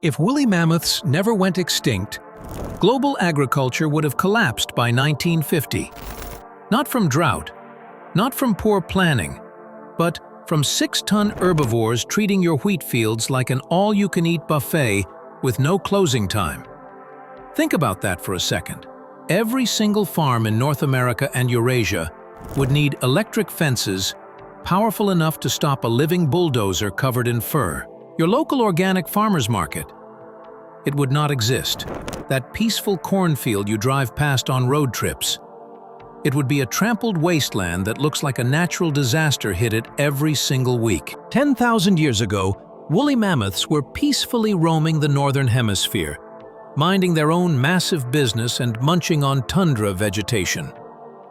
If woolly mammoths never went extinct, global agriculture would have collapsed by 1950. Not from drought, not from poor planning, but from 6-ton herbivores treating your wheat fields like an all-you-can-eat buffet with no closing time. Think about that for a second. Every single farm in North America and Eurasia would need electric fences powerful enough to stop a living bulldozer covered in fur. Your local organic farmer's market. It would not exist. That peaceful cornfield you drive past on road trips. It would be a trampled wasteland that looks like a natural disaster hit it every single week. 10,000 years ago, woolly mammoths were peacefully roaming the northern hemisphere, minding their own massive business and munching on tundra vegetation.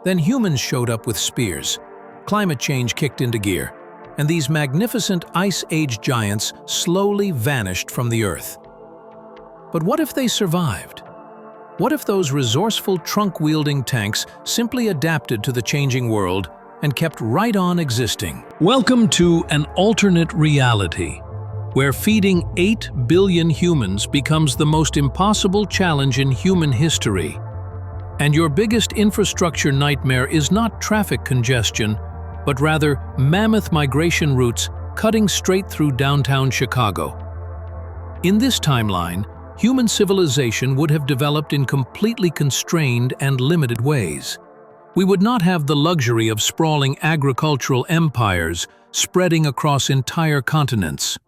Then humans showed up with spears. Climate change kicked into gear, and these magnificent Ice Age giants slowly vanished from the Earth. But what if they survived? What if those resourceful trunk-wielding tanks simply adapted to the changing world and kept right on existing? Welcome to an alternate reality, where feeding 8 billion humans becomes the most impossible challenge in human history. And your biggest infrastructure nightmare is not traffic congestion, but rather mammoth migration routes cutting straight through downtown Chicago. In this timeline, human civilization would have developed in completely constrained and limited ways. We would not have the luxury of sprawling agricultural empires spreading across entire continents.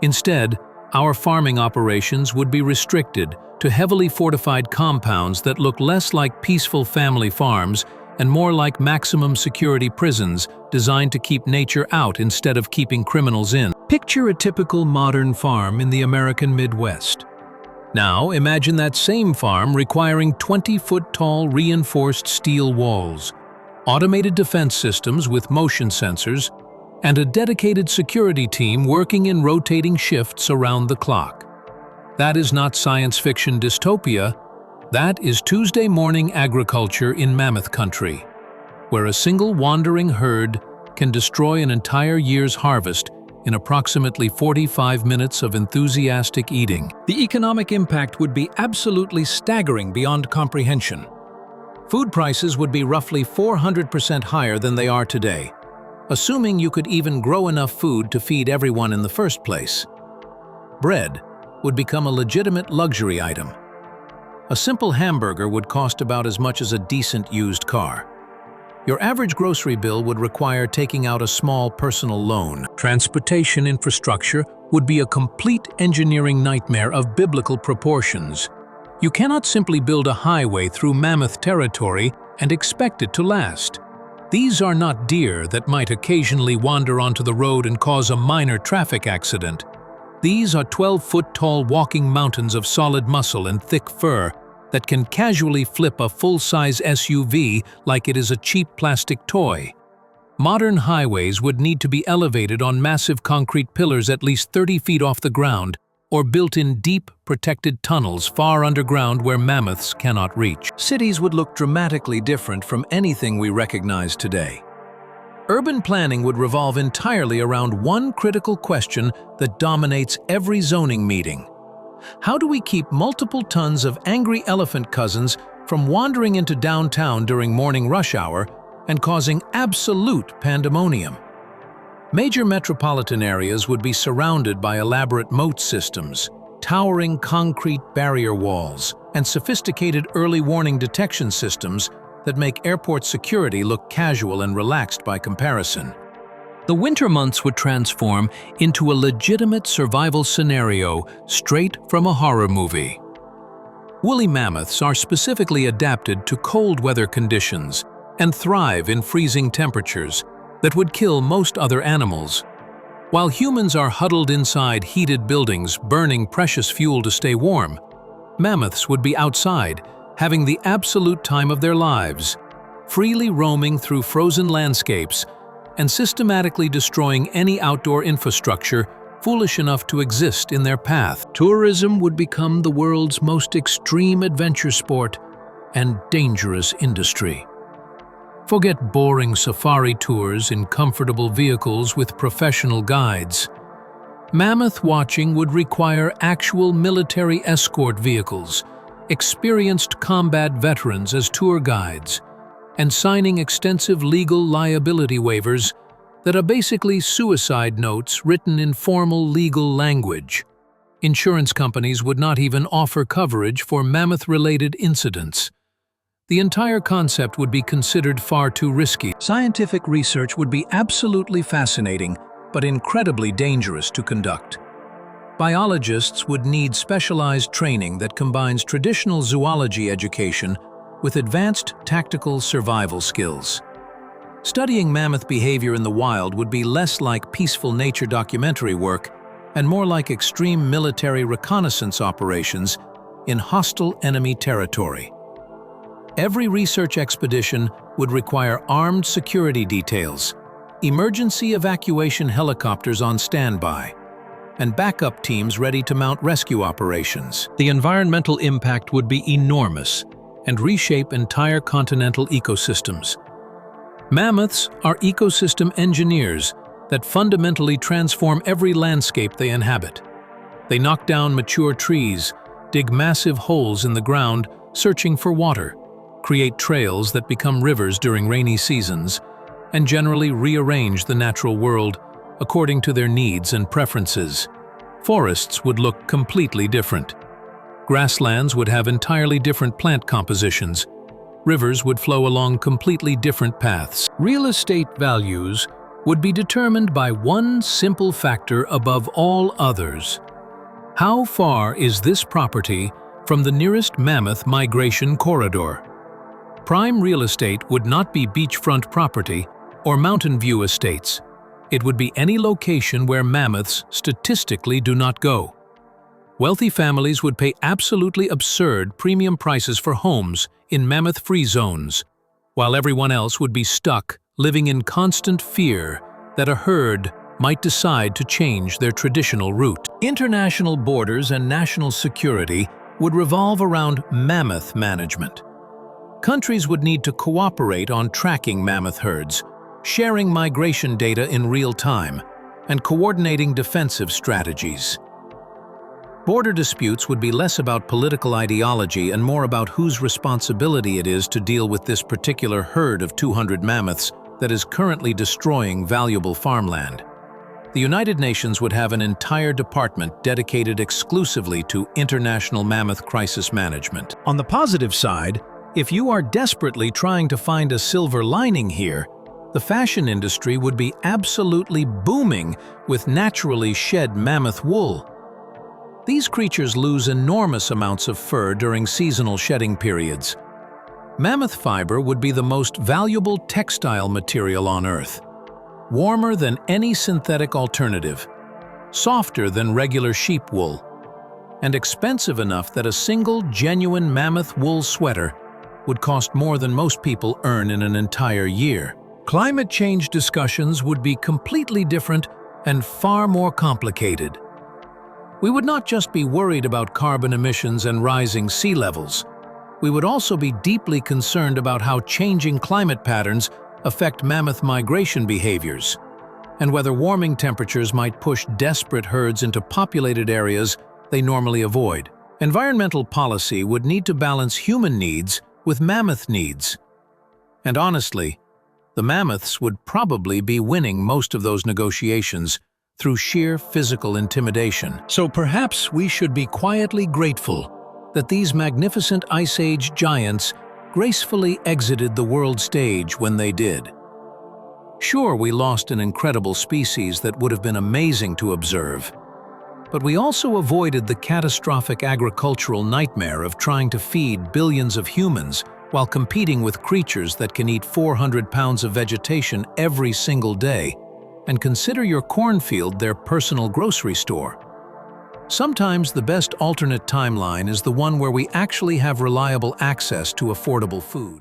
Instead, our farming operations would be restricted to heavily fortified compounds that look less like peaceful family farms and more like maximum security prisons designed to keep nature out instead of keeping criminals in. Picture a typical modern farm in the American Midwest. Now imagine that same farm requiring 20-foot-tall reinforced steel walls, automated defense systems with motion sensors, and a dedicated security team working in rotating shifts around the clock. That is not science fiction dystopia, that is Tuesday morning agriculture in Mammoth Country, where a single wandering herd can destroy an entire year's harvest in approximately 45 minutes of enthusiastic eating. The economic impact would be absolutely staggering beyond comprehension. Food prices would be roughly 400% higher than they are today, assuming you could even grow enough food to feed everyone in the first place. Bread would become a legitimate luxury item. A simple hamburger would cost about as much as a decent used car. Your average grocery bill would require taking out a small personal loan. Transportation infrastructure would be a complete engineering nightmare of biblical proportions. You cannot simply build a highway through mammoth territory and expect it to last. These are not deer that might occasionally wander onto the road and cause a minor traffic accident. These are 12-foot-tall walking mountains of solid muscle and thick fur that can casually flip a full-size SUV like it is a cheap plastic toy. Modern highways would need to be elevated on massive concrete pillars at least 30 feet off the ground or built in deep, protected tunnels far underground where mammoths cannot reach. Cities would look dramatically different from anything we recognize today. Urban planning would revolve entirely around one critical question that dominates every zoning meeting. How do we keep multiple tons of angry elephant cousins from wandering into downtown during morning rush hour and causing absolute pandemonium? Major metropolitan areas would be surrounded by elaborate moat systems, towering concrete barrier walls, and sophisticated early warning detection systems that make airport security look casual and relaxed by comparison. The winter months would transform into a legitimate survival scenario straight from a horror movie. Woolly mammoths are specifically adapted to cold weather conditions and thrive in freezing temperatures that would kill most other animals. While humans are huddled inside heated buildings burning precious fuel to stay warm, mammoths would be outside, having the absolute time of their lives, freely roaming through frozen landscapes and systematically destroying any outdoor infrastructure foolish enough to exist in their path. Tourism would become the world's most extreme adventure sport and dangerous industry. Forget boring safari tours in comfortable vehicles with professional guides. Mammoth watching would require actual military escort vehicles, experienced combat veterans as tour guides, and signing extensive legal liability waivers that are basically suicide notes written in formal legal language. Insurance companies would not even offer coverage for mammoth-related incidents. The entire concept would be considered far too risky. Scientific research would be absolutely fascinating, but incredibly dangerous to conduct. Biologists would need specialized training that combines traditional zoology education with advanced tactical survival skills. Studying mammoth behavior in the wild would be less like peaceful nature documentary work and more like extreme military reconnaissance operations in hostile enemy territory. Every research expedition would require armed security details, emergency evacuation helicopters on standby, and backup teams ready to mount rescue operations. The environmental impact would be enormous and reshape entire continental ecosystems. Mammoths are ecosystem engineers that fundamentally transform every landscape they inhabit. They knock down mature trees, dig massive holes in the ground searching for water, create trails that become rivers during rainy seasons, and generally rearrange the natural world according to their needs and preferences. Forests would look completely different. Grasslands would have entirely different plant compositions. Rivers would flow along completely different paths. Real estate values would be determined by one simple factor above all others. How far is this property from the nearest mammoth migration corridor? Prime real estate would not be beachfront property or mountain view estates. It would be any location where mammoths statistically do not go. Wealthy families would pay absolutely absurd premium prices for homes in mammoth-free zones, while everyone else would be stuck living in constant fear that a herd might decide to change their traditional route. International borders and national security would revolve around mammoth management. Countries would need to cooperate on tracking mammoth herds, sharing migration data in real time, and coordinating defensive strategies. Border disputes would be less about political ideology and more about whose responsibility it is to deal with this particular herd of 200 mammoths that is currently destroying valuable farmland. The United Nations would have an entire department dedicated exclusively to international mammoth crisis management. On the positive side, if you are desperately trying to find a silver lining here, the fashion industry would be absolutely booming with naturally shed mammoth wool. These creatures lose enormous amounts of fur during seasonal shedding periods. Mammoth fiber would be the most valuable textile material on Earth. Warmer than any synthetic alternative, softer than regular sheep wool, and expensive enough that a single genuine mammoth wool sweater would cost more than most people earn in an entire year. Climate change discussions would be completely different and far more complicated. We would not just be worried about carbon emissions and rising sea levels. We would also be deeply concerned about how changing climate patterns affect mammoth migration behaviors, and whether warming temperatures might push desperate herds into populated areas they normally avoid. Environmental policy would need to balance human needs with mammoth needs. And honestly, the mammoths would probably be winning most of those negotiations through sheer physical intimidation. So perhaps we should be quietly grateful that these magnificent Ice Age giants gracefully exited the world stage when they did. Sure, we lost an incredible species that would have been amazing to observe, but we also avoided the catastrophic agricultural nightmare of trying to feed billions of humans while competing with creatures that can eat 400 pounds of vegetation every single day, and consider your cornfield their personal grocery store. Sometimes the best alternate timeline is the one where we actually have reliable access to affordable food.